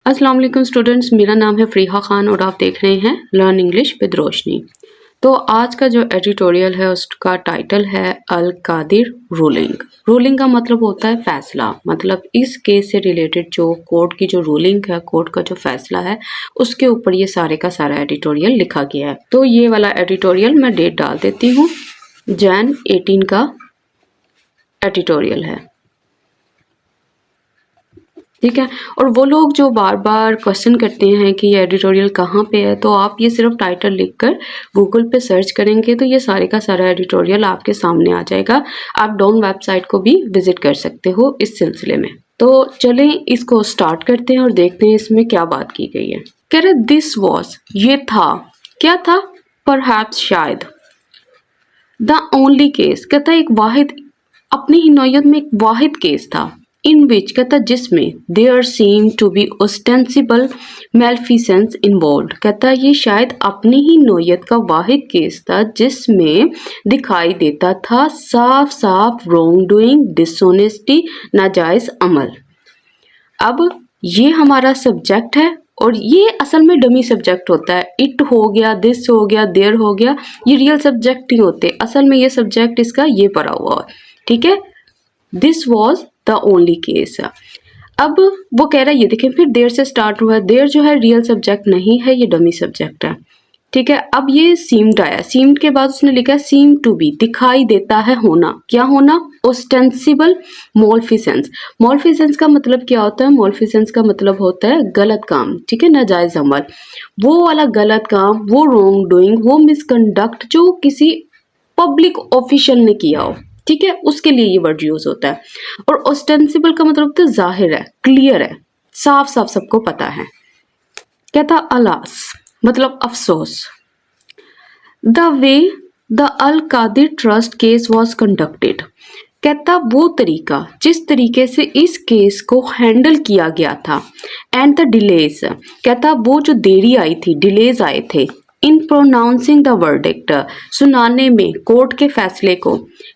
अस्सलाम वालेकुम स्टूडेंट्स, मेरा नाम है फ़रीहा ख़ान और आप देख रहे हैं लर्न इंग्लिश विद रोशनी। तो आज का जो एडिटोरियल है उसका टाइटल है अल कादिर रूलिंग। रूलिंग का मतलब होता है फ़ैसला, मतलब इस केस से रिलेटेड जो कोर्ट की जो रूलिंग है, कोर्ट का जो फ़ैसला है उसके ऊपर ये सारे का सारा एडिटोरियल लिखा गया है। तो ये वाला एडिटोरियल मैं डेट डाल देती हूँ, जैन 18 का एडिटोरियल है, ठीक है। और वो लोग जो बार बार क्वेश्चन करते हैं कि ये एडिटोरियल कहाँ पे है, तो आप ये सिर्फ टाइटल लिखकर गूगल पे सर्च करेंगे तो ये सारे का सारा एडिटोरियल आपके सामने आ जाएगा। आप डाउन वेबसाइट को भी विजिट कर सकते हो इस सिलसिले में। तो चलें इसको स्टार्ट करते हैं और देखते हैं इसमें क्या बात की गई है। कह रहे दिस वॉज, ये था, क्या था, परहैप्स, शायद, द ओनली केस, कहता है एक वाहिद, अपनी ही नौयत में एक वाहिद केस था, इन विच, कहता जिसमें, there seem to be ostensible malfeasance involve, कहता ये शायद अपनी ही नौयत का वाहिद केस था जिसमें दिखाई देता था साफ साफ रॉन्ग डूइंग, डिसऑनेस्टी, नाजायज अमल। अब ये हमारा सब्जेक्ट है और ये असल में डमी सब्जेक्ट होता है। इट हो गया, दिस हो गया, देयर हो गया, ये रियल सब्जेक्ट ही होते। असल में ये सब्जेक्ट इसका ये पड़ा हुआ है, ठीक है। This was the only case. अब वो कह रहा है, ये देखें फिर देयर से स्टार्ट हुआ है। देयर जो है रियल सब्जेक्ट नहीं है, ये डमी सब्जेक्ट है, ठीक है। अब ये सीम्ड आया, सीम्ड के बाद उसने लिखा है सीम टू बी, दिखाई देता है होना, क्या होना, ओस्टेंसिबल मोल्फिसेंस। मोल्फिसेंस का मतलब क्या होता है, मोल्फिसेंस का मतलब होता है गलत काम, ठीक है, नाजायज अमल, वो वाला गलत काम, वो रॉन्ग डूइंग, वो मिसकंडक्ट जो किसी पब्लिक ऑफिशियल ने किया हो, ठीक है, उसके लिए ये वर्ड यूज होता है। और ओस्टेंसिबल का मतलब होता है जाहिर है, क्लियर है, साफ साफ सबको पता है। कहता अलास, मतलब अफसोस, the way the Al Qadir trust case was conducted, कहता वो तरीका जिस तरीके से इस केस को हैंडल किया गया था, एंड द डिलेज, कहता वो जो देरी आई थी, डिलेज आए थे, इन प्रोनाउंसिंग द वर्डिक्ट, सुनाने में कोर्ट के फैसले को,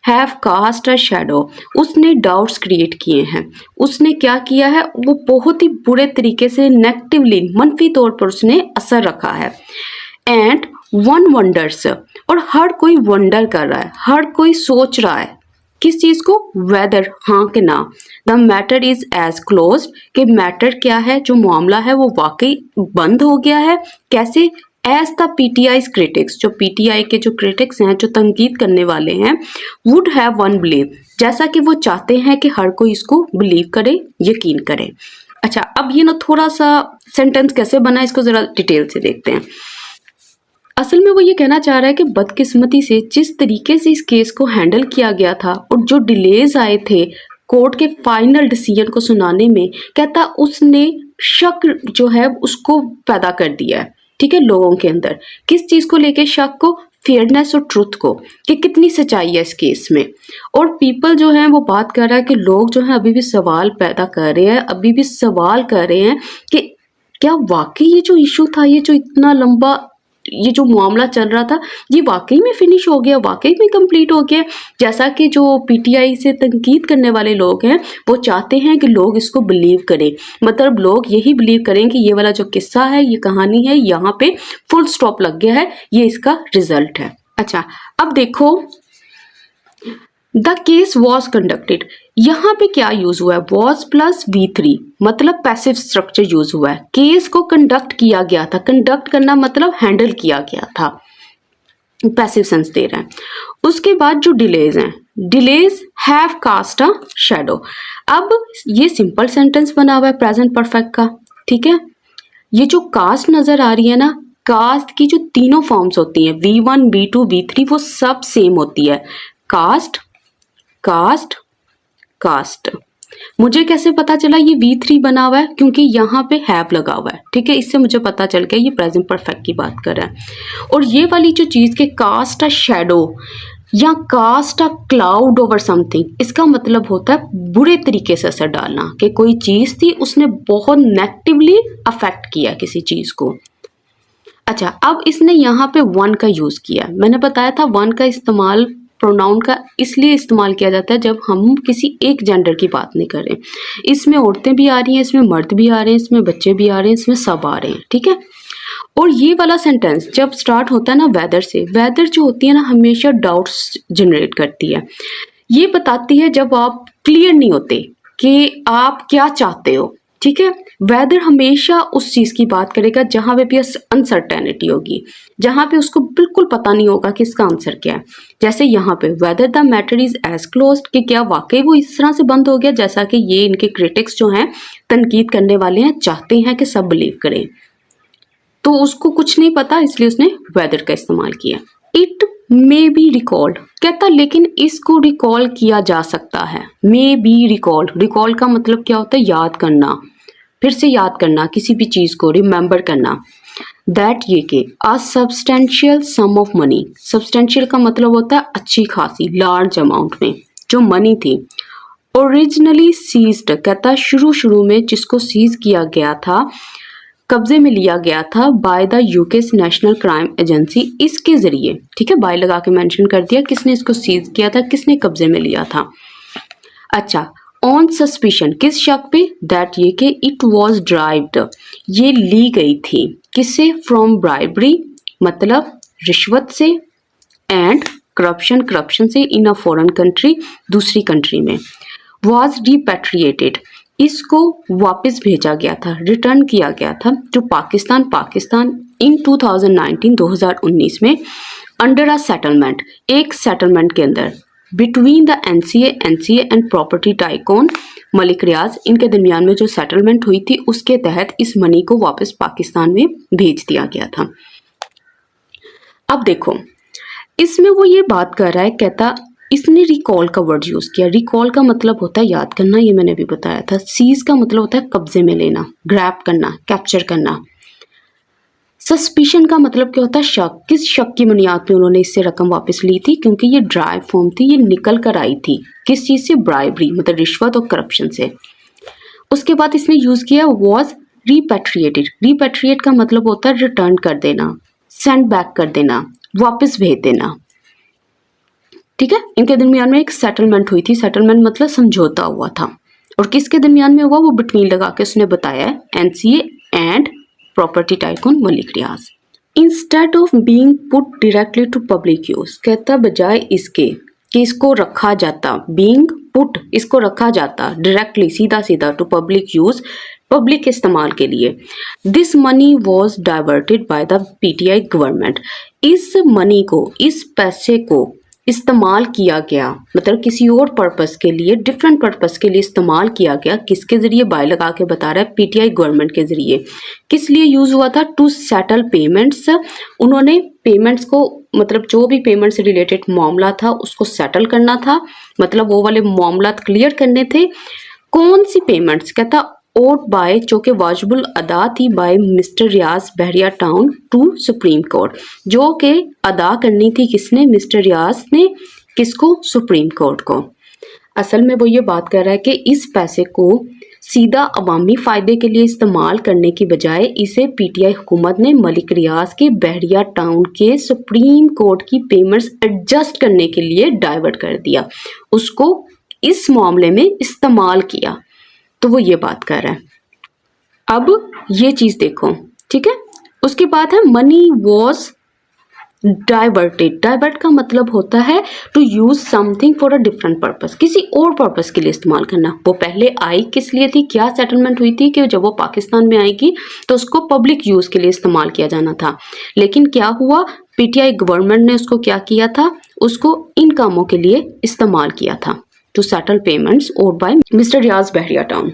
हैव कास्ट अ शैडो, उसने डाउट्स क्रिएट किए हैं, उसने क्या किया है, वो बहुत ही बुरे तरीके से नेगेटिवली, मनफी तौर पर उसने असर रखा है। एंड वन वंडर्स, और हर कोई वंडर कर रहा है, हर कोई सोच रहा है, किस चीज को, वेदर, हाँ कि ना, the matter is as close, कि मैटर क्या है, जो मामला है वो वाकई बंद हो गया है, कैसे, एज द पीटीआईज क्रिटिक्स, जो पीटीआई के जो क्रिटिक्स हैं, जो तनकीद करने वाले हैं, वुड हैव वन बिलीव, जैसा कि वो चाहते हैं कि हर कोई इसको बिलीव करे, यकीन करे। अच्छा, अब ये ना थोड़ा सा सेंटेंस कैसे बना, इसको जरा डिटेल से देखते हैं। असल में वो ये कहना चाह रहा है कि बदकिस्मती से जिस तरीके से इस केस को हैंडल किया गया था और जो डिलेज आए थे कोर्ट के फाइनल डिसीजन को सुनाने में, कहता उसने शक जो है उसको पैदा कर दिया है, ठीक है, लोगों के अंदर। किस चीज को लेके शक को, फेयरनेस और ट्रुथ को, कि कितनी सच्चाई है इस केस में। और पीपल जो है वो बात कर रहा है कि लोग जो है अभी भी सवाल पैदा कर रहे हैं, अभी भी सवाल कर रहे हैं कि क्या वाकई ये जो इशू था, ये जो इतना लंबा ये जो मामला चल रहा था, ये वाकई में फिनिश हो गया, वाकई में कंप्लीट हो गया, जैसा कि जो पीटीआई से तनकीद करने वाले लोग हैं वो चाहते हैं कि लोग इसको बिलीव करें। मतलब लोग यही बिलीव करें कि ये वाला जो किस्सा है, ये कहानी है, यहाँ पे फुल स्टॉप लग गया है, ये इसका रिजल्ट है। अच्छा, अब देखो, द केस वॉज कंडक्टेड, यहाँ पे क्या यूज हुआ है, वॉज प्लस V3, मतलब पैसिव स्ट्रक्चर यूज हुआ है। केस को कंडक्ट किया गया था, कंडक्ट करना मतलब हैंडल किया गया था, पैसिव सेंस दे रहा है। उसके बाद जो डिलेज हैं, delays have cast a shadow. अब ये सिंपल सेंटेंस बना हुआ है प्रेजेंट परफेक्ट का, ठीक है। ये जो कास्ट नजर आ रही है ना, कास्ट की जो तीनों फॉर्म्स होती हैं, V1, V2, V3, वो सब सेम होती है, कास्ट, कास्ट, कास्ट। मुझे कैसे पता चला ये V3 बना हुआ है, क्योंकि यहाँ पे हैव लगा हुआ है, ठीक है, इससे मुझे पता चल गया ये प्रेजेंट परफेक्ट की बात कर रहा है। और ये वाली जो चीज के कास्ट अ शैडो या cast a cloud over something, इसका मतलब होता है बुरे तरीके से असर डालना, कि कोई चीज थी उसने बहुत नेगेटिवली अफेक्ट किया किसी चीज को। अच्छा, अब इसने यहाँ पे वन का यूज किया, मैंने बताया था वन का इस्तेमाल प्रोनाउन का इसलिए इस्तेमाल किया जाता है जब हम किसी एक जेंडर की बात नहीं कर रहे। इसमें औरतें भी आ रही हैं, इसमें मर्द भी आ रहे हैं, इसमें बच्चे भी आ रहे हैं, इसमें सब आ रहे हैं, ठीक है। और ये वाला सेंटेंस जब स्टार्ट होता है ना वेदर से, वेदर जो होती है ना हमेशा डाउट्स जनरेट करती है। ये बताती है जब आप क्लियर नहीं होते कि आप क्या चाहते हो, ठीक है। वेदर हमेशा उस चीज की बात करेगा जहां पे भी अनसर्टेनिटी होगी, जहां पे उसको बिल्कुल पता नहीं होगा कि इसका आंसर क्या है। जैसे यहाँ पे whether the matter is as closed, कि क्या वाकई वो इस तरह से बंद हो गया जैसा कि ये इनके क्रिटिक्स जो हैं, तनकीद करने वाले हैं, चाहते हैं कि सब बिलीव करें। तो उसको कुछ नहीं पता, इसलिए उसने वेदर का इस्तेमाल किया। इट मे बी रिकॉल्ड, कहता लेकिन इसको रिकॉल किया जा सकता है। मे बी रिकॉल्ड, रिकॉल का मतलब क्या होता है? याद करना, फिर से याद करना, किसी भी चीज को रिमेंबर करना। दैट ये के a substantial sum of money, substantial का मतलब होता है अच्छी खासी, लार्ज अमाउंट में जो मनी थी। ओरिजिनली सीज्ड, कहता शुरू में जिसको सीज किया गया था, कब्जे में लिया गया था by the UK national crime agency, इसके जरिए, ठीक है, बाय लगा के मेंशन कर दिया किसने इसको सीज किया था, किसने कब्जे में लिया था। अच्छा, ऑन सस्पिशन, किस शक पे? दैट ये कि इट वाज ड्राइव्ड, ये ली गई थी, किससे? फ्रॉम ब्राइबरी, मतलब रिश्वत से, एंड करप्शन, करप्शन से, इन अ फॉरेन कंट्री, दूसरी कंट्री में। वाज रिपैट्रिएटेड, इसको वापस भेजा गया था, रिटर्न किया गया था जो पाकिस्तान इन 2019 में अंडर अ सेटलमेंट, एक सेटलमेंट के अंदर between the NCA and property tycoon Malik Riaz, इनके दरमियान में जो सेटलमेंट हुई थी उसके तहत इस मनी को वापस पाकिस्तान में भेज दिया गया था। अब देखो इसमें वो ये बात कर रहा है, कहता इसने रिकॉल का वर्ड यूज किया। रिकॉल का मतलब होता है याद करना, ये मैंने भी बताया था। सीज का मतलब होता है कब्जे में लेना, ग्रैब करना, कैप्चर करना। सस्पिशन का मतलब क्या होता है? शक, किस शक की बुनियाद पे उन्होंने इससे रकम वापस ली थी? क्योंकि ये ड्राई फॉर्म थी, ये निकल कर आई थी किस चीज से? ब्राइबरी, मतलब रिश्वत और करप्शन से। उसके बाद इसने यूज किया वॉज रिपैट्रिएटेड, रिपैट्रिएट का मतलब होता है रिटर्न कर देना, सेंड बैक कर देना, वापस भेज देना, ठीक है। इनके दरमियान में एक सेटलमेंट हुई थी, सेटलमेंट मतलब समझौता हुआ था, और किसके दरमियान में हुआ? वो बिटवीन लगा के उसने बताया है, NCA and property tycoon Malik Riaz. Instead of being put directly to public use, कहता बजाय इसके कि इसको रखा जाता, बीइंग पुट, इसको रखा जाता डायरेक्टली, सीधा सीधा, टू पब्लिक यूज, पब्लिक इस्तेमाल के लिए। This money was diverted by the PTI government, इस मनी को, इस पैसे को इस्तेमाल किया गया, मतलब किसी और पर्पस के लिए, डिफरेंट पर्पस के लिए इस्तेमाल किया गया। किसके जरिए? बाय लगा के बता रहा है, पीटीआई गवर्नमेंट के जरिए। किस लिए यूज हुआ था? टू सेटल पेमेंट्स, उन्होंने पेमेंट्स को, मतलब जो भी पेमेंट से रिलेटेड मामला था उसको सेटल करना था, मतलब वो वाले मामला क्लियर करने थे। कौन सी पेमेंट्स? कहता ओट बाय, जो कि वाजिबुल अदा थी, by mister Riaz Bahria Town to supreme court, जो कि अदा करनी थी किसने? मिस्टर रियाज ने, किसको? सुप्रीम कोर्ट को। असल में वो ये बात कर रहा है कि इस पैसे को सीधा अवामी फ़ायदे के लिए इस्तेमाल करने की बजाय इसे पीटीआई हुकूमत ने मलिक रियाज के बहरिया टाउन के सुप्रीम कोर्ट की पेमेंट्स एडजस्ट करने के लिए डाइवर्ट कर दिया, उसको इस मामले में इस्तेमाल किया। तो वो ये बात कर रहा है। अब ये चीज देखो, ठीक है। उसके बाद है मनी वॉज डाइवर्टेड, डाइवर्ट का मतलब होता है to use something for a different purpose, किसी और पर्पस के लिए इस्तेमाल करना। वो पहले आई किस लिए थी? क्या सेटलमेंट हुई थी कि जब वो पाकिस्तान में आएगी तो उसको पब्लिक यूज के लिए इस्तेमाल किया जाना था, लेकिन क्या हुआ? पीटीआई गवर्नमेंट ने उसको क्या किया था? उसको इन कामों के लिए इस्तेमाल किया था, टू सेटल पेमेंट्स और bye mister Riaz Bahria town.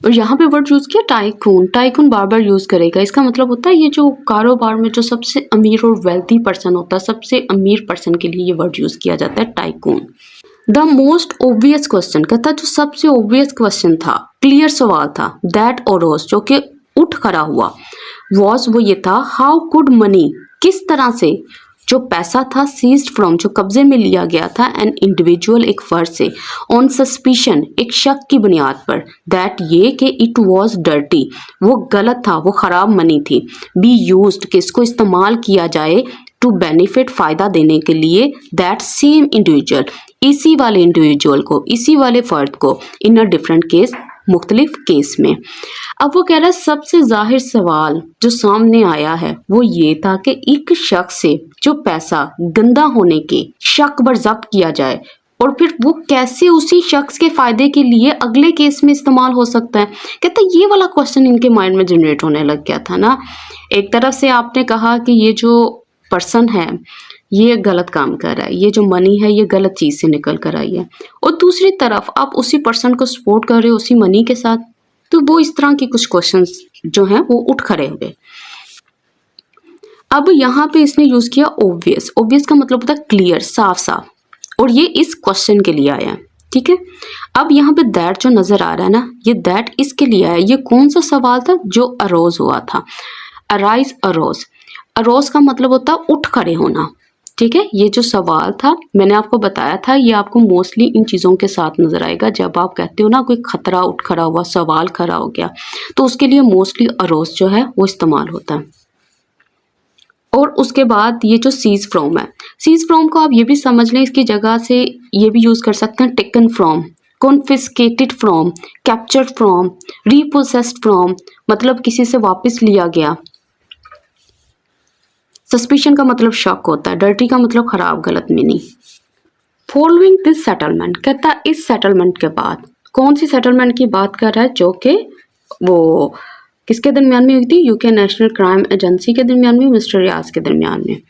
और यहाँ पे वर्ड यूज किया टाइकून, टाइकून बार बार यूज करेगा। इसका मतलब होता है ये जो कारोबार में जो सबसे अमीर और वेल्थी पर्सन होता है, सबसे अमीर पर्सन के लिए ये वर्ड यूज किया जाता है, tycoon. The most obvious question, कहता जो सबसे ओब्वियस क्वेश्चन था, क्लियर सवाल था, दैट ओरोस, जो कि उठ खड़ा हुआ, वॉज, वो ये था, हाउ कुड मनी, किस तरह से जो पैसा था, सीज्ड फ्रॉम, जो कब्जे में लिया गया था, एन इंडिविजुअल, एक फर्द से, ऑन सस्पिशन, एक शक की बुनियाद पर, दैट ये कि इट वाज डर्टी, वो गलत था, वो खराब मनी थी, बी यूज्ड, किसको इस्तेमाल किया जाए, टू बेनिफिट, फायदा देने के लिए, दैट सेम इंडिविजुअल, इसी वाले इंडिविजुअल को, इसी वाले फर्द को, इन अ डिफरेंट केस, मुख्तलिफ केस में। अब वो कह रहा है सबसे जाहिर सवाल जो सामने आया है वो ये था कि एक शख्स से जो पैसा गंदा होने के शक पर जब्त किया जाए और फिर वो कैसे उसी शख्स के फायदे के लिए अगले केस में इस्तेमाल हो सकता है। कहता ये वाला क्वेश्चन इनके माइंड में जनरेट होने लग गया था ना। एक तरफ से आपने कहा कि ये जो पर्सन है ये गलत काम कर रहा है, ये जो मनी है ये गलत चीज से निकल कर आई है, और दूसरी तरफ आप उसी पर्सन को सपोर्ट कर रहे हो उसी मनी के साथ। तो वो इस तरह की कुछ क्वेश्चंस जो हैं वो उठ खड़े हुए। अब यहाँ पे इसने यूज किया ओब्वियस। ओब्वियस का मतलब होता है क्लियर, साफ साफ, और ये इस क्वेश्चन के लिए आया है, ठीक है। अब यहाँ पे दैट जो नजर आ रहा है ना, ये दैट इसके लिए आया। ये कौन सा सवाल था जो अरोज हुआ था, अराइज, अरोज। अरोज का मतलब होता है उठ खड़े होना, ठीक है। ये जो सवाल था मैंने आपको बताया था, ये आपको मोस्टली इन चीज़ों के साथ नजर आएगा। जब आप कहते हो ना कोई खतरा उठ खड़ा हुआ, सवाल खड़ा हो गया, तो उसके लिए मोस्टली अरोज जो है वो इस्तेमाल होता है। और उसके बाद ये जो सीज फ्रॉम है, सीज फ्रॉम को आप ये भी समझ लें, इसकी जगह से ये भी यूज कर सकते हैं taken from, confiscated from, captured from, repossessed from, मतलब किसी से वापस लिया गया। सस्पिशन का मतलब शक होता है, डर्टी का मतलब खराब, गलत मीनिंग। फॉलोइंग दिस सेटलमेंट, कहता है इस सेटलमेंट के बाद, कौन सी सेटलमेंट की बात कर रहा है, जो कि वो किसके दरमियान में हुई थी, यूके नेशनल क्राइम एजेंसी के दरमियान में, मिस्टर रियाज के दरमियान में।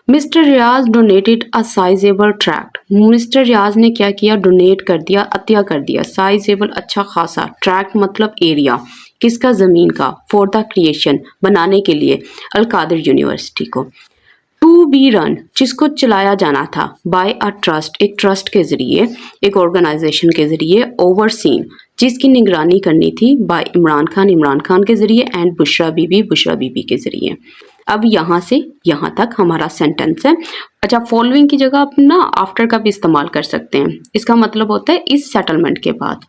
मिस्टर रियाज डोनेटेड अ साइजेबल ट्रैक्ट, मिस्टर रियाज ने क्या किया, डोनेट कर दिया, अतिया कर दिया, साइजेबल अच्छा खासा, ट्रैक्ट मतलब एरिया, किसका, जमीन का, फॉर द क्रिएशन बनाने के लिए, अल कादिर यूनिवर्सिटी को। टू बी रन जिसको चलाया जाना था, बाय अ ट्रस्ट एक ट्रस्ट के जरिए, एक ऑर्गेनाइजेशन के जरिए, ओवरसीन जिसकी निगरानी करनी थी, बाय इमरान खान के जरिए, एंड बुशरा बीबी के जरिए। अब यहाँ से यहाँ तक हमारा सेंटेंस है। अच्छा, फॉलोइंग की जगह आप ना आफ्टर का भी इस्तेमाल कर सकते हैं। इसका मतलब होता है इस सेटलमेंट के बाद।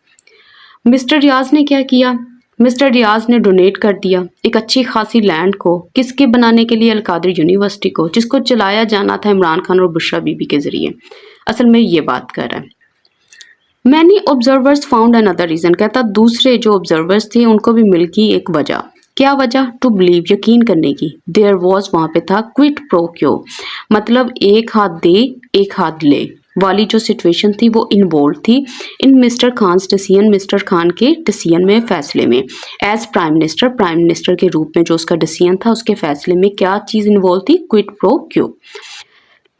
मिस्टर रियाज ने क्या किया, मिस्टर रियाज ने डोनेट कर दिया एक अच्छी खासी लैंड को, किसके बनाने के लिए, अल कादिर यूनिवर्सिटी को, जिसको चलाया जाना था इमरान खान और बुशरा बीबी के जरिए। असल में ये बात कर रहा है। Many observers found another reason, कहता दूसरे जो ऑब्जर्वर्स थे उनको भी मिल गई एक वजह। क्या वजह, टू बिलीव यकीन करने की, देयर वॉज वहां पे था, क्विट प्रो क्यो मतलब एक हाथ दे एक हाथ ले वाली जो सिचुएशन थी वो इन्वॉल्व थी in Mister Khan's decision, Mister Khan के डिसीजन में, फैसले में, एज प्राइम मिनिस्टर के रूप में जो उसका डिसीजन था उसके फैसले में क्या चीज इन्वॉल्व थी, quid pro quo.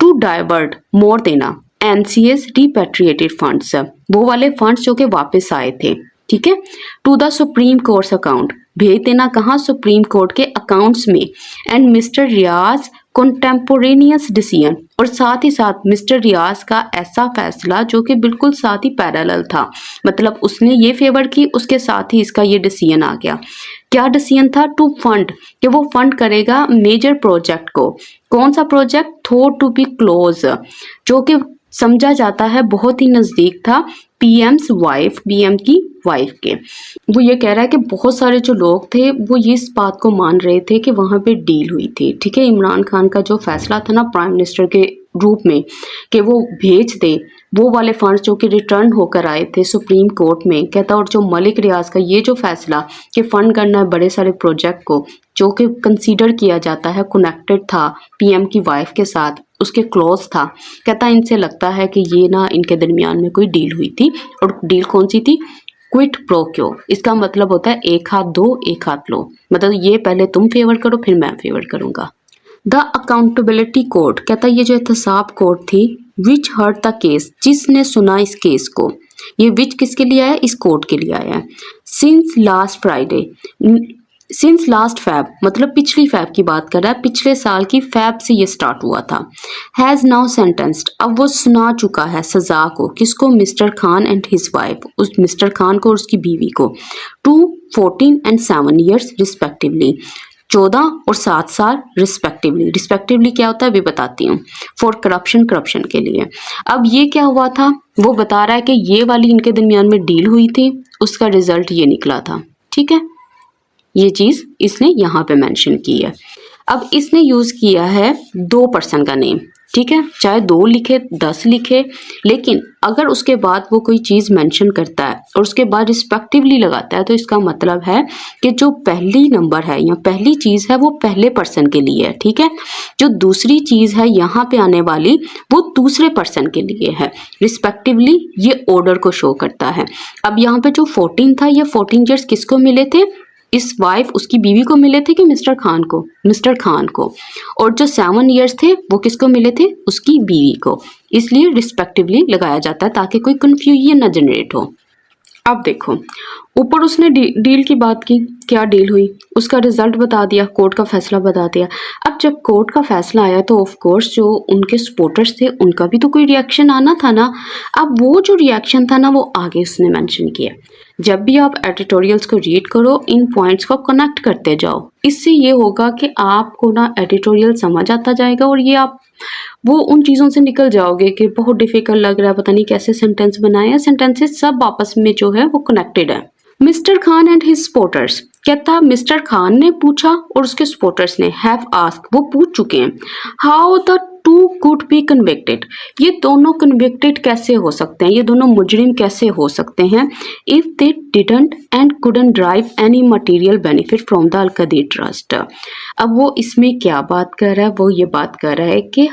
To divert more देना, एनसीएस रिपैट्रिएटेड फंड्स वो वाले फंड्स जो कि वापस आए थे, ठीक है। To the supreme court's account भेज देना, कहाँ, सुप्रीम कोर्ट के अकाउंट्स में। And mister Riaz contemporaneous decision, और साथ ही साथ मिस्टर रियाज का ऐसा फैसला जो कि बिल्कुल साथ ही पैरेलल था, मतलब उसने ये फेवर की, उसके साथ ही इसका ये डिसीजन आ गया। क्या डिसीजन था, टू फंड कि वो फंड करेगा मेजर प्रोजेक्ट को। कौन सा project, thought to be close जो कि समझा जाता है बहुत ही नज़दीक था पीएम्स वाइफ, पीएम की वाइफ के। वो ये कह रहा है कि बहुत सारे जो लोग थे वो ये इस बात को मान रहे थे कि वहाँ पे डील हुई थी, ठीक है। इमरान खान का जो फैसला था ना प्राइम मिनिस्टर के रूप में कि वो भेज दे वो वाले फंड्स जो कि रिटर्न होकर आए थे सुप्रीम कोर्ट में, कहता, और जो मलिक रियाज का ये जो फैसला कि फंड करना है बड़े सारे प्रोजेक्ट को जो कि कंसीडर किया जाता है कनेक्टेड था पीएम की वाइफ के साथ, उसके क्लोज था, कहता इनसे लगता है कि ये ना इनके दरमियान में कोई डील हुई थी। और डील कौन सी थी, क्विट प्रो क्यो। इसका मतलब होता है एक हाथ दो एक हाथ लो, मतलब ये पहले तुम फेवर करो फिर मैं फेवर करूंगा। द अकाउंटेबिलिटी कोर्ट, कहता ये जो एहतसाब कोर्ट थी, विच हर्ड द केस जिसने सुना इस केस को, ये विच किसके लिए आया, इस कोर्ट के लिए आया है। Since last Friday, since last Feb मतलब पिछली फैब की बात कर रहा है, पिछले साल की फैब से ये स्टार्ट हुआ था। हैज़ नाउ सेंटेंस्ड, अब वो सुना चुका है सजा को, किसको, mister Khan and his wife, उस मिस्टर खान को और उसकी बीवी को, टू 14 and 7 years रिस्पेक्टिवली, 14 और 7 साल रिस्पेक्टिवली। रिस्पेक्टिवली क्या होता है भी बताती हूँ, फॉर करप्शन के लिए। अब ये क्या हुआ था, वो बता रहा है कि ये वाली इनके दरमियान में डील हुई थी, उसका रिजल्ट ये निकला था, ठीक है। ये चीज इसने यहाँ पे मेंशन की है। अब इसने यूज़ किया है 2 पर्सन का नेम, ठीक है, चाहे 2 लिखे 10 लिखे, लेकिन अगर उसके बाद वो कोई चीज़ मेंशन करता है और उसके बाद रिस्पेक्टिवली लगाता है तो इसका मतलब है कि जो पहली नंबर है या पहली चीज़ है वो पहले पर्सन के लिए है, ठीक है। जो दूसरी चीज़ है यहाँ पे आने वाली वो दूसरे पर्सन के लिए है, रिस्पेक्टिवली ये ऑर्डर को शो करता है। अब यहाँ पे जो 14 था, ये 14 ईयर्स किसको मिले थे? इस वाइफ उसकी बीवी को मिले थे कि मिस्टर खान को? मिस्टर खान को। और जो 7 ईयर्स थे वो किसको मिले थे? उसकी बीवी को। इसलिए रिस्पेक्टिवली लगाया जाता है ताकि कोई कंफ्यूजन ना जनरेट हो। अब देखो, ऊपर उसने डील की बात की, क्या डील हुई, उसका रिजल्ट बता दिया, कोर्ट का फैसला बता दिया। अब जब कोर्ट का फैसला आया तो ऑफ कोर्स जो उनके सपोर्टर्स थे उनका भी तो कोई रिएक्शन आना था ना। अब वो जो रिएक्शन था ना वो आगे उसने मेंशन किया। जब भी आप एडिटोरियल्स को रीड करो, इन पॉइंट्स को कनेक्ट करते जाओ, इससे ये होगा कि आपको ना एडिटोरियल समझ आता जाएगा और ये आप वो उन चीज़ों से निकल जाओगे कि बहुत डिफिकल्ट लग रहा है, पता नहीं कैसे सेंटेंस बनाए हैं। सेंटेंसेस सब आपस में जो है वो कनेक्टेड है। Mister Khan and his supporters, कहता मिस्टर खान ने पूछा और उसके सपोर्टर्स ने हैव आस्क, वो पूछ चुके हैं, how the two could be convicted, ये दोनों कन्विक्टेड कैसे हो सकते हैं, ये दोनों मुजरिम कैसे हो सकते हैं, if they didn't and couldn't drive any material benefit from the Al Qadir Trust. अब वो इसमें क्या बात कर रहा है? वो ये बात कर रहा है कि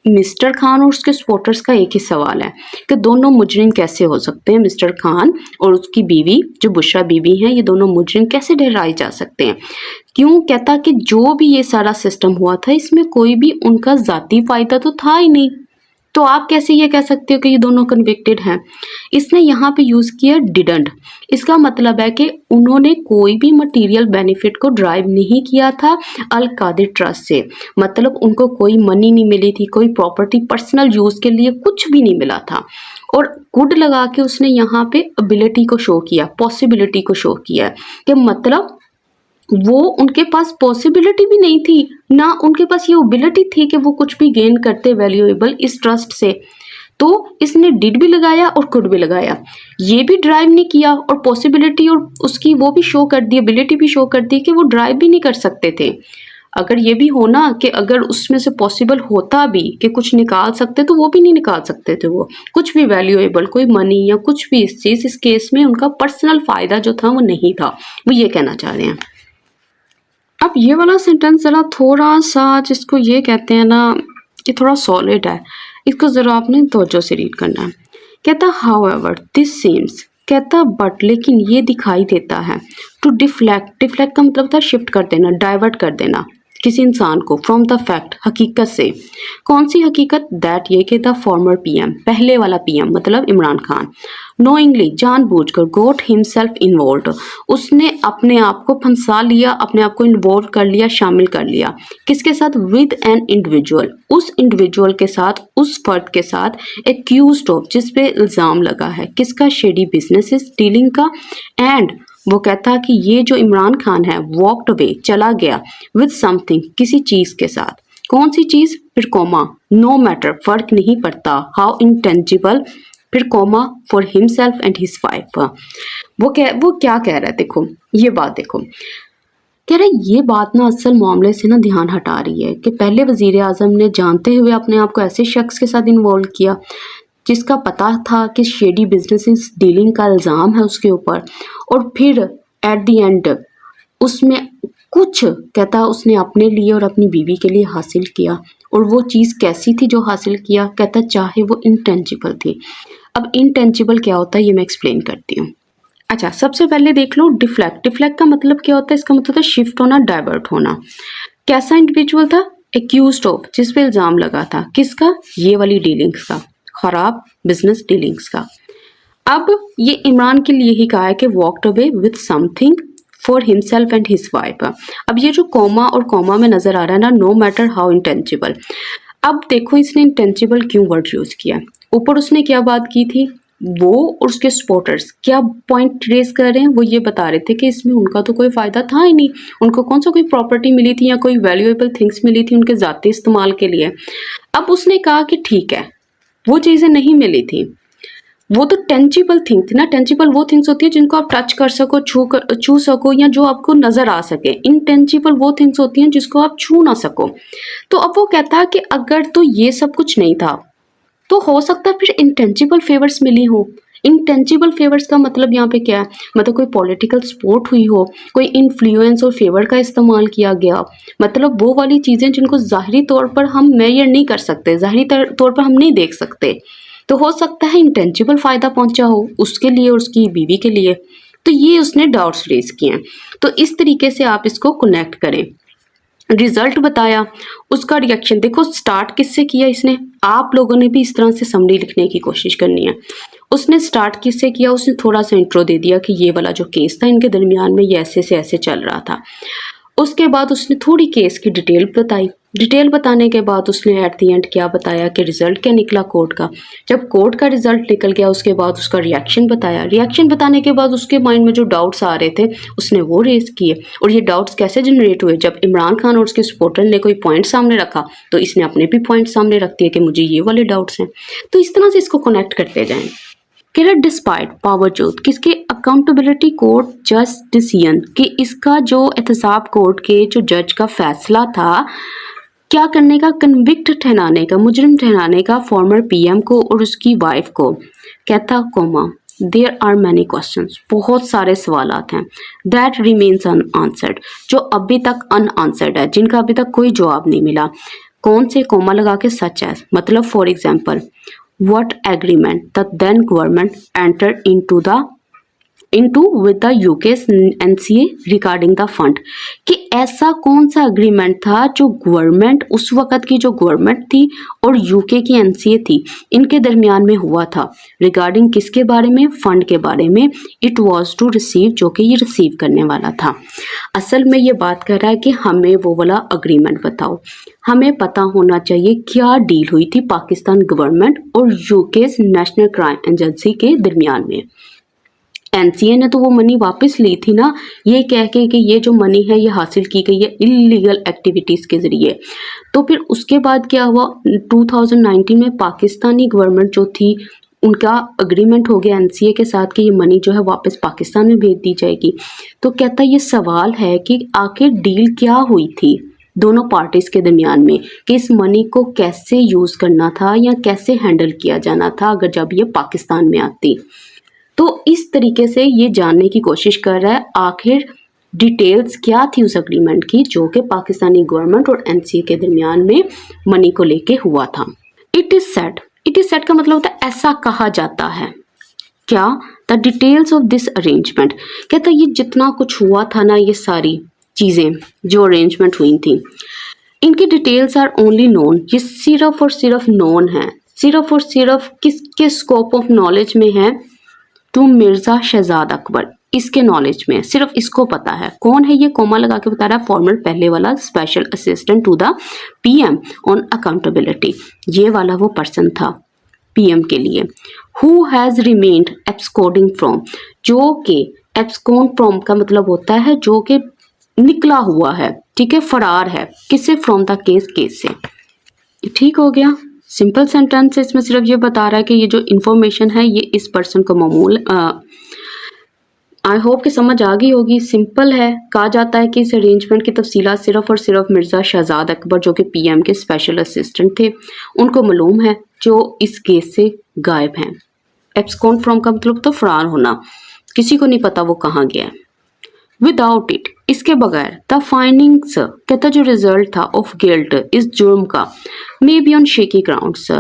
मिस्टर खान और उसके सपोर्टर्स का एक ही सवाल है कि दोनों मुजरिम कैसे हो सकते हैं, मिस्टर खान और उसकी बीवी जो बुशरा बीवी हैं, ये दोनों मुजरिम कैसे ठहराए जा सकते हैं। क्यों? कहता कि जो भी ये सारा सिस्टम हुआ था इसमें कोई भी उनका ज़ाती फ़ायदा तो था ही नहीं, तो आप कैसे ये कह सकते हो कि ये दोनों कन्विक्टेड हैं। इसने यहाँ पे यूज़ किया डिडंट, इसका मतलब है कि उन्होंने कोई भी मटेरियल बेनिफिट को ड्राइव नहीं किया था अल कादिर ट्रस्ट से, मतलब उनको कोई मनी नहीं मिली थी, कोई प्रॉपर्टी पर्सनल यूज़ के लिए कुछ भी नहीं मिला था। और कुड लगा के उसने यहाँ पे एबिलिटी को शो किया, पॉसिबिलिटी को शो किया कि मतलब वो उनके पास पॉसिबिलिटी भी नहीं थी ना उनके पास ये एबिलिटी थी कि वो कुछ भी गेन करते वैल्यूएबल इस ट्रस्ट से। तो इसने डिड भी लगाया और कुड भी लगाया, ये भी ड्राइव नहीं किया और पॉसिबिलिटी और उसकी वो भी शो कर दी, एबिलिटी भी शो कर दी कि वो ड्राइव भी नहीं कर सकते थे। अगर ये भी हो ना कि अगर उसमें से पॉसिबल होता भी कि कुछ निकाल सकते तो वो भी नहीं निकाल सकते थे, वो कुछ भी वैल्यूएबल कोई मनी या कुछ भी इस चीज़, इस केस में उनका पर्सनल फ़ायदा जो था वो नहीं था, वो ये कहना चाह रहे हैं। अब ये वाला सेंटेंस ज़रा थोड़ा सा जिसको ये कहते हैं ना कि थोड़ा सॉलिड है, इसको ज़रा आपने तवज्जो से रीड करना है। कहता हाउएवर दिस सीम्स, कहता बट लेकिन ये दिखाई देता है, टू डिफ्लेक्ट, डिफ्लेक्ट का मतलब था शिफ्ट कर देना, डाइवर्ट कर देना किसी इंसान को, फ्रॉम द फैक्ट, हकीकत से। कौन सी हकीकत? दैट ये कि द फॉर्मर पीएम, पहले वाला पीएम मतलब इमरान खान, नोइंगली जानबूझकर, गोट हिमसेल्फ इन्वॉल्व, उसने अपने आप को फंसा लिया, अपने आप को इन्वॉल्व कर लिया, शामिल कर लिया। किसके साथ? विद एन इंडिविजुअल, उस इंडिविजुअल के साथ, उस फर्द के साथ एक्यूज्ड ऑफ, जिस पे इल्ज़ाम लगा है किसका? शेडी बिजनेस डीलिंग का। एंड वो कहता कि ये जो इमरान खान है वॉकड अवे, चला गया, विद समथिंग, किसी चीज़ के साथ। कौन सी चीज़? फिर कॉमा, नो मैटर, फर्क नहीं पड़ता, हाउ इंटेंजिबल, फिर comma, for himself and his wife. वो क्या कह रहा है? देखो ये बात देखो, कह रहा है ये बात ना असल मामले से ना ध्यान हटा रही है कि पहले वजीर आज़म ने जानते हुए अपने आप को ऐसे शख्स के साथ इन्वॉल्व किया जिसका पता था कि शेडी बिजनेस डीलिंग का इल्ज़ाम है उसके ऊपर, और फिर एट द एंड उसमें कुछ, कहता उसने अपने लिए और अपनी बीवी के लिए हासिल किया, और वो चीज़ कैसी थी जो हासिल किया? कहता चाहे वो इंटेंजिबल थी। अब इंटेंजिबल क्या होता है ये मैं एक्सप्लेन करती हूँ। अच्छा, सबसे पहले देख लो डिफ्लेक्ट, डिफ्लेक्ट का मतलब क्या होता है? इसका मतलब है शिफ्ट होना, डाइवर्ट होना। कैसा इंडिविजुअल था? एक्यूज्ड ऑफ, जिस पे इल्ज़ाम लगा था, किसका? ये वाली डीलिंग्स का, खराब बिजनेस डीलिंग्स का। अब ये इमरान के लिए ही कहा है कि walked away with something for himself and his wife. अब ये जो कॉमा और कॉमा में नजर आ रहा है ना, नो मैटर हाउ इंटेंजिबल। अब देखो इसने इंटेंजिबल क्यों वर्ड यूज किया। ऊपर उसने क्या बात की थी, वो और उसके सपोर्टर्स क्या पॉइंट रेस कर रहे हैं, वो ये बता रहे थे कि इसमें उनका तो कोई फ़ायदा था ही नहीं, उनको कौन सा कोई प्रॉपर्टी मिली थी या कोई वैल्यूएबल थिंग्स मिली थी उनके ज़ाती इस्तेमाल के लिए। अब उसने कहा कि ठीक है वो चीज़ें नहीं मिली थी, वो तो टेंजिबल थिंग थी ना। टेंजिबल वो थिंग्स होती है जिनको आप टच कर सको, छू सको, या जो आपको नजर आ सके। इनटेंजिबल वो थिंग्स होती हैं जिसको आप छू ना सको। तो अब वो कहता है कि अगर तो ये सब कुछ नहीं था तो हो सकता है फिर इंटेंजिबल फेवर्स मिली हो। इंटेंजिबल फेवर्स का मतलब यहाँ पे क्या है, मतलब कोई पॉलिटिकल सपोर्ट हुई हो, कोई इन्फ्लुएंस और फेवर का इस्तेमाल किया गया, मतलब वो वाली चीज़ें जिनको ज़ाहरी तौर पर हम मेजर नहीं कर सकते, ज़ाहरी तौर पर हम नहीं देख सकते। तो हो सकता है इंटेंजिबल फ़ायदा पहुंचा हो उसके लिए और उसकी बीवी के लिए। तो ये उसने डाउट्स रेज किए हैं। तो इस तरीके से आप इसको कनेक्ट करें। रिजल्ट बताया, उसका रिएक्शन देखो। स्टार्ट किससे किया इसने, आप लोगों ने भी इस तरह से समरी लिखने की कोशिश करनी है। उसने स्टार्ट किससे किया, उसने थोड़ा सा इंट्रो दे दिया कि ये वाला जो केस था इनके दरमियान में ये ऐसे से ऐसे चल रहा था। उसके बाद उसने थोड़ी केस की डिटेल बताई। डिटेल बताने के बाद उसने एट दी एंड क्या बताया कि रिजल्ट क्या निकला कोर्ट का। जब कोर्ट का रिजल्ट निकल गया उसके बाद उसका रिएक्शन बताया। रिएक्शन बताने के बाद उसके माइंड में जो डाउट्स आ रहे थे उसने वो रेज किए। और ये डाउट्स कैसे जनरेट हुए, जब इमरान खान और उसके सपोर्टर ने कोई पॉइंट सामने रखा तो इसने अपने भी पॉइंट सामने रख दिए कि मुझे ये वाले डाउट्स हैं। तो इस तरह से इसको कनेक्ट करते जाएं। कह रहा डिस्पाइट पावरजूद किसके अकाउंटेबिलिटी कोर्ट जज डिसीजन कि इसका जो एहतसाब कोर्ट के जो जज का फैसला था क्या करने का, कन्विक्ट ठहराने का, मुजरिम ठहराने का फॉर्मर पीएम को और उसकी वाइफ को। कहता comma there are many questions, बहुत सारे सवालात हैं। दैट रिमेन्स अनआंसर्ड, जो अभी तक अनआंसर्ड है, जिनका अभी तक कोई जवाब नहीं मिला। कौन से कोमा लगा के सच है, मतलब for example what agreement the then government entered into with the UK's NCA regarding the fund, कि ऐसा कौन सा अग्रीमेंट था जो गवर्नमेंट, उस वक़्त की जो गवर्नमेंट थी और यूके की एनसीए थी, इनके दरमियान में हुआ था। रिगार्डिंग किसके बारे में, फंड के बारे में। इट वाज टू रिसीव, जो कि ये रिसीव करने वाला था। असल में ये बात कर रहा है कि हमें वो वाला अग्रीमेंट बताओ। हमें पता होना चाहिए क्या डील हुई थी पाकिस्तान गवर्नमेंट और यूके नेशनल क्राइम एजेंसी के दरमियान में। एनसीए ने तो वो मनी वापस ली थी ना, ये कह के कि ये जो मनी है ये हासिल की गई है इलीगल एक्टिविटीज़ के ज़रिए। तो फिर उसके बाद क्या हुआ, 2019 में पाकिस्तानी गवर्नमेंट जो थी उनका अग्रीमेंट हो गया एनसीए के साथ कि ये मनी जो है वापस पाकिस्तान में भेज दी जाएगी। तो कहता ये सवाल है कि आखिर डील क्या हुई थी दोनों पार्टीज़ के दरमियान में, कि इस मनी को कैसे यूज़ करना था या कैसे हैंडल किया जाना था अगर जब ये पाकिस्तान में आती। तो इस तरीके से ये जानने की कोशिश कर रहा है आखिर डिटेल्स क्या थी उस अग्रीमेंट की जो कि पाकिस्तानी गवर्नमेंट और एनसीए के दरमियान में मनी को लेके हुआ था। इट इज सेड का मतलब होता है ऐसा कहा जाता है। क्या, the details of this arrangement, कहता है ये जितना कुछ हुआ था ना, ये सारी चीज़ें जो अरेंजमेंट हुई थी, इनकी डिटेल्स आर ओनली नोन, ये सिर्फ और सिर्फ नोन है, सिर्फ और सिर्फ किसके स्कोप ऑफ नॉलेज में है, टू मिर्जा शहजाद अकबर, इसके नॉलेज में, सिर्फ इसको पता है। कौन है ये, कोमा लगा के बता रहा है, फॉर्मर पहले वाला special assistant to the PM on accountability, ये वाला वो पर्सन था पीएम के लिए। Who has remained absconding from, जो कि एब्सकोड फ्रॉम का मतलब होता है जो कि निकला हुआ है, ठीक है, फरार है, किससे, फ्रॉम द केस से। ठीक हो गया, सिंपल सेंटेंस है, इसमें सिर्फ ये बता रहा है कि ये जो इन्फॉर्मेशन है ये इस पर्सन को मामूल, आई होप कि समझ आ गई होगी। सिंपल है, कहा जाता है कि इस अरेंजमेंट की तफसीलात सिर्फ और सिर्फ मिर्ज़ा शहजाद अकबर जो कि पीएम के स्पेशल असिस्टेंट थे उनको मालूम है, जो इस केस से गायब हैं। एब्सकॉन्ड फ्रॉम का मतलब तो फरार होना, किसी को नहीं पता वो कहाँ गया है। विदाउट इट, इसके बगैर, द फाइंडिंग्स, कहता जो रिजल्ट था ऑफ गिल्ट, इस जुर्म का, may be on shaky grounds,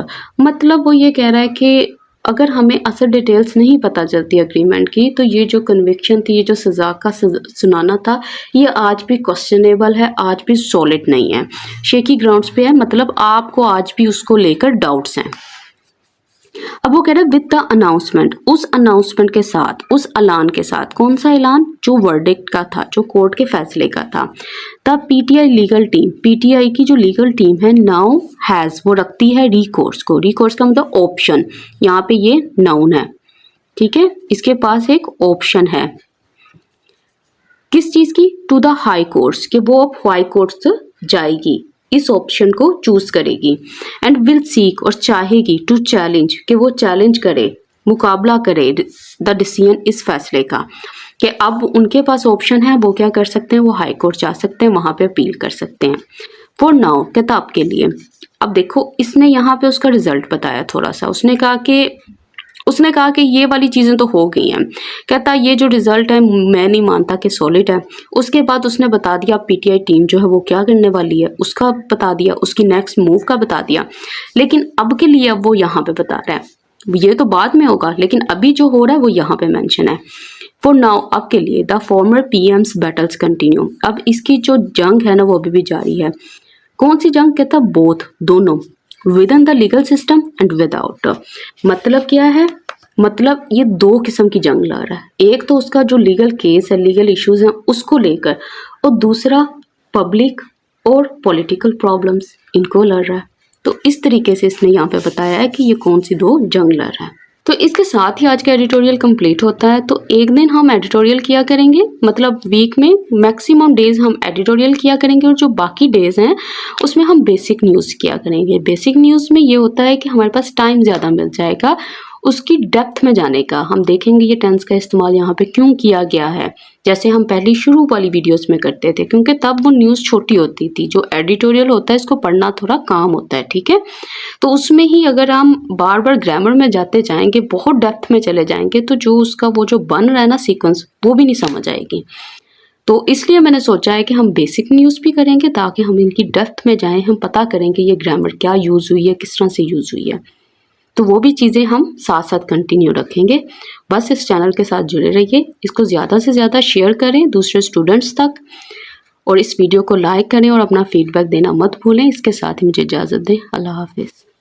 मतलब वो ये कह रहा है कि अगर हमें असल डिटेल्स नहीं पता चलती अग्रीमेंट की तो ये जो कन्विक्शन थी, ये जो सज़ा का सुनाना था, ये आज भी क्वेश्चनेबल है, आज भी सॉलिड नहीं है, शेकी ग्राउंड्स पे है, मतलब आपको आज भी उसको लेकर डाउट्स हैं। अब वो कह रहे हैं विद द अनाउंसमेंट, उस अनाउंसमेंट के साथ, उस ऐलान के साथ, कौन सा ऐलान, जो वर्डिक्ट का था, जो कोर्ट के फैसले का था। The PTI legal team, PTI की जो लीगल टीम है नाउ हैज़, वो रखती है रिकोर्स को, रिकोर्स का मतलब ऑप्शन, यहाँ पे ये नाउन है, ठीक है, इसके पास एक ऑप्शन है किस चीज़ की, टू द हाई कोर्ट्स, कि वो अब हाई कोर्ट्स जाएगी, इस ऑप्शन को चूज करेगी। एंड विल सीक, और चाहेगी, टू चैलेंज, कि वो चैलेंज करे मुकाबला करे द डिसीजन इस फैसले का, कि अब उनके पास ऑप्शन है, वो क्या कर सकते हैं, वो हाई कोर्ट जा सकते हैं, वहाँ पे अपील कर सकते हैं। फॉर नाउ कहता आपके लिए। अब देखो इसने यहाँ पे उसका रिजल्ट बताया थोड़ा सा, उसने कहा कि ये वाली चीज़ें तो हो गई हैं। कहता ये जो रिज़ल्ट है मैं नहीं मानता कि सॉलिड है। उसके बाद उसने बता दिया पीटीआई टीम जो है वो क्या करने वाली है, उसका बता दिया, उसकी नेक्स्ट मूव का बता दिया। लेकिन अब के लिए अब वो यहाँ पे बता रहा है, ये तो बाद में होगा, लेकिन अभी जो हो रहा है वो यहाँ पे मेंशन है। फॉर नाउ अब के लिए the former PM's battles continue. अब इसकी जो जंग है ना वो अभी भी जारी है। कौन सी जंग? कहता बोथ, दोनों, with in the legal system and without. मतलब क्या है? मतलब ये दो किस्म की जंग लड़ रहा है। एक तो उसका जो लीगल केस है, लीगल इश्यूज हैं उसको लेकर, और दूसरा पब्लिक और पॉलिटिकल प्रॉब्लम्स, इनको लड़ रहा है। तो इस तरीके से इसने यहाँ पे बताया है कि ये कौन सी दो जंग लड़ रहा है। तो इसके साथ ही आज का एडिटोरियल कंप्लीट होता है। तो एक दिन हम एडिटोरियल किया करेंगे, मतलब वीक में मैक्सिमम डेज हम एडिटोरियल किया करेंगे, और जो बाकी डेज हैं उसमें हम बेसिक न्यूज़ किया करेंगे। बेसिक न्यूज़ में ये होता है कि हमारे पास टाइम ज़्यादा मिल जाएगा उसकी डेप्थ में जाने का। हम देखेंगे ये टेंस का इस्तेमाल यहाँ पे क्यों किया गया है, जैसे हम पहली शुरू वाली वीडियोस में करते थे, क्योंकि तब वो न्यूज़ छोटी होती थी। जो एडिटोरियल होता है इसको पढ़ना थोड़ा काम होता है, ठीक है। तो उसमें ही अगर हम बार बार ग्रामर में जाते जाएंगे, बहुत डेप्थ में चले जाएंगे, तो जो उसका वो जो बन रहा है ना सीक्वेंस, वो भी नहीं समझ आएगी। तो इसलिए मैंने सोचा है कि हम बेसिक न्यूज़ भी करेंगे ताकि हम इनकी डेप्थ में जाएं, हम पता करेंगे ये ग्रामर क्या यूज़ हुई है, किस तरह से यूज़ हुई है। तो वो भी चीज़ें हम साथ साथ कंटिन्यू रखेंगे। बस इस चैनल के साथ जुड़े रहिए, इसको ज़्यादा से ज़्यादा शेयर करें दूसरे स्टूडेंट्स तक, और इस वीडियो को लाइक करें और अपना फीडबैक देना मत भूलें। इसके साथ ही मुझे इजाज़त दें। अल्लाह हाफिज़।